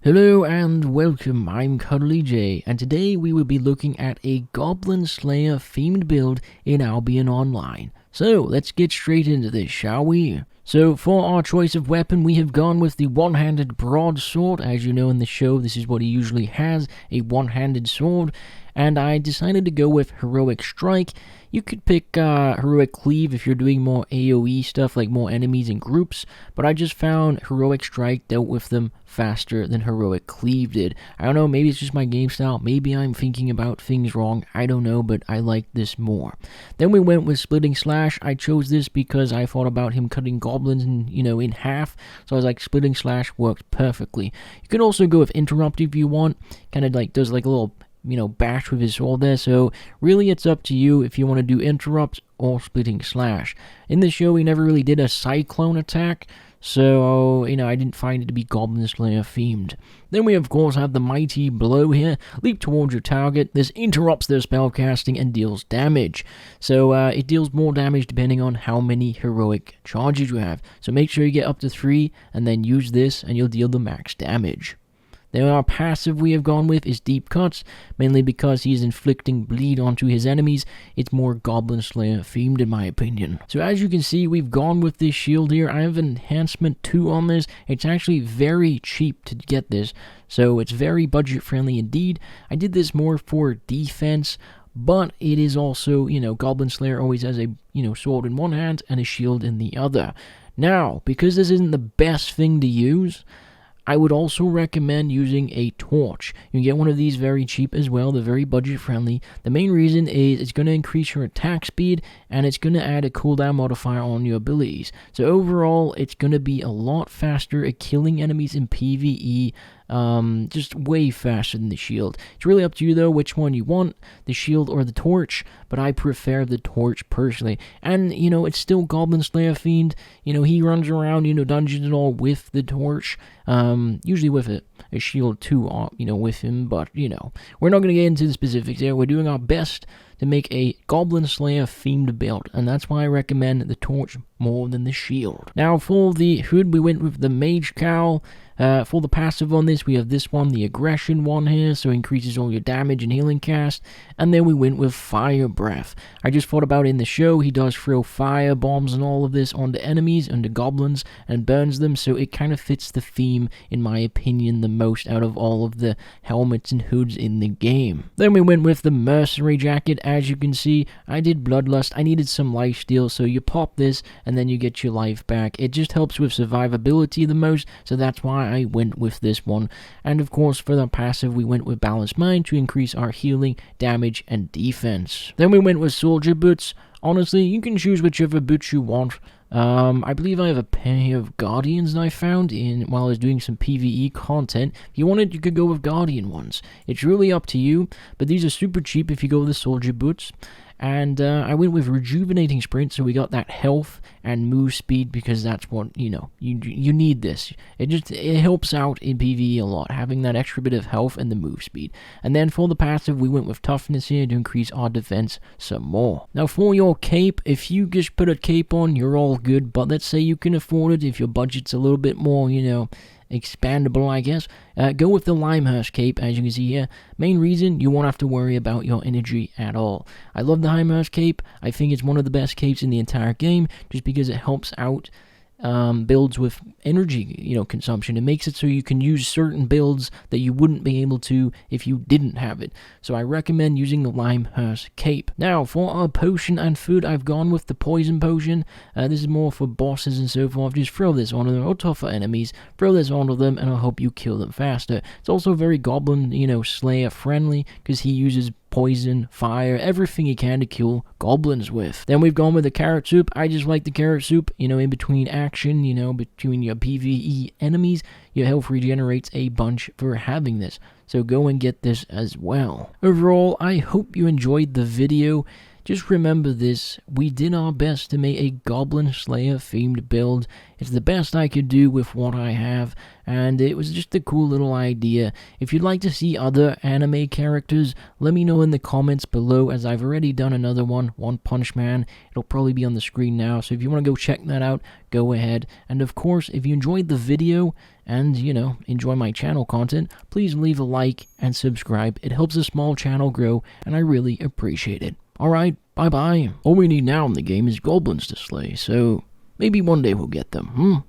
Hello and welcome, I'm CuddlyJay, and today we will be looking at a Goblin Slayer themed build in Albion Online. So let's get straight into this, shall we? So for our choice of weapon, we have gone with the one-handed broadsword. As you know in the show, this is what he usually has, a one-handed sword. And I decided to go with Heroic Strike. You could pick Heroic Cleave if you're doing more AoE stuff, like more enemies in groups. But I just found Heroic Strike dealt with them faster than Heroic Cleave did. I don't know, maybe it's just my game style. Maybe I'm thinking about things wrong. I don't know, but I like this more. Then we went with Splitting Slash. I chose this because I thought about him cutting goblins in half. So I was like, Splitting Slash worked perfectly. You can also go with Interrupt if you want. Kind of like does like a little bash with his sword there, so really it's up to you if you want to do Interrupt or Splitting Slash. In the show, he never really did a Cyclone attack, so, I didn't find it to be Goblin Slayer themed. Then we, of course, have the Mighty Blow here. Leap towards your target. This interrupts their spellcasting and deals damage. So, it deals more damage depending on how many heroic charges you have. So make sure you get up to 3, and then use this, and you'll deal the max damage. Then our passive we have gone with is Deep Cuts, mainly because he is inflicting bleed onto his enemies. It's more Goblin Slayer themed in my opinion. So as you can see, we've gone with this shield here. I have enhancement 2 on this. It's actually very cheap to get this, so it's very budget friendly indeed. I did this more for defense, but it is also, Goblin Slayer always has a, sword in one hand and a shield in the other. Now, because this isn't the best thing to use, I would also recommend using a torch. You can get one of these very cheap as well. They're very budget friendly. The main reason is it's going to increase your attack speed and it's going to add a cooldown modifier on your abilities. So overall, it's going to be a lot faster at killing enemies in PvE. Just way faster than the shield. It's really up to you though which one you want, the shield or the torch, but I prefer the torch personally. And it's still Goblin Slayer themed. He runs around dungeons and all with the torch, usually with a shield too, with him, but we're not going to get into the specifics there. We're doing our best to make a Goblin Slayer themed build, and that's why I recommend the torch more than the shield. Now for the hood, we went with the Mage Cowl. For the passive on this, we have this one, the aggression one here, so it increases all your damage and healing cast. And then we went with Fire Breath. I just thought about in the show, he does throw fire bombs and all of this onto enemies, onto goblins, and burns them, so it kind of fits the theme, in my opinion, the most out of all of the helmets and hoods in the game. Then we went with the Mercenary Jacket. As you can see, I did Bloodlust. I needed some lifesteal, so you pop this, and then you get your life back. It just helps with survivability the most, so that's why I went with this one. And of course, for the passive, we went with Balanced Mind to increase our healing, damage, and defense. Then we went with Soldier Boots. Honestly, you can choose whichever boots you want. I believe I have a pair of Guardians that I found while I was doing some PvE content. If you wanted, you could go with Guardian ones. It's really up to you, but these are super cheap if you go with the Soldier Boots. And I went with Rejuvenating Sprint, so we got that health and move speed, because that's what, you need this. It helps out in PvE a lot, having that extra bit of health and the move speed. And then for the passive, we went with Toughness here to increase our defense some more. Now for your cape, if you just put a cape on, you're all good, but let's say you can afford it, if your budget's a little bit more, expandable, I guess. Go with the Limehurst cape, as you can see here. Main reason, you won't have to worry about your energy at all. I love the Limehurst cape. I think it's one of the best capes in the entire game, just because it helps out builds with energy, consumption. It makes it so you can use certain builds that you wouldn't be able to if you didn't have it. So I recommend using the Limehurst cape. Now, for our potion and food, I've gone with the Poison Potion. This is more for bosses and so forth. Just throw this onto them, or tougher enemies. Throw this onto them, and I'll help you kill them faster. It's also very Goblin, Slayer friendly, because he uses poison, fire, everything you can to kill goblins with. Then we've gone with the Carrot Soup. I just like the Carrot Soup, in between action, between your PvE enemies, your health regenerates a bunch for having this. So go and get this as well. Overall, I hope you enjoyed the video. Just remember this, we did our best to make a Goblin Slayer themed build. It's the best I could do with what I have, and it was just a cool little idea. If you'd like to see other anime characters, let me know in the comments below, as I've already done another one, One Punch Man. It'll probably be on the screen now, so if you want to go check that out, go ahead. And of course, if you enjoyed the video, and, enjoy my channel content, please leave a like and subscribe. It helps a small channel grow, and I really appreciate it. Alright, bye-bye. All we need now in the game is goblins to slay, so maybe one day we'll get them,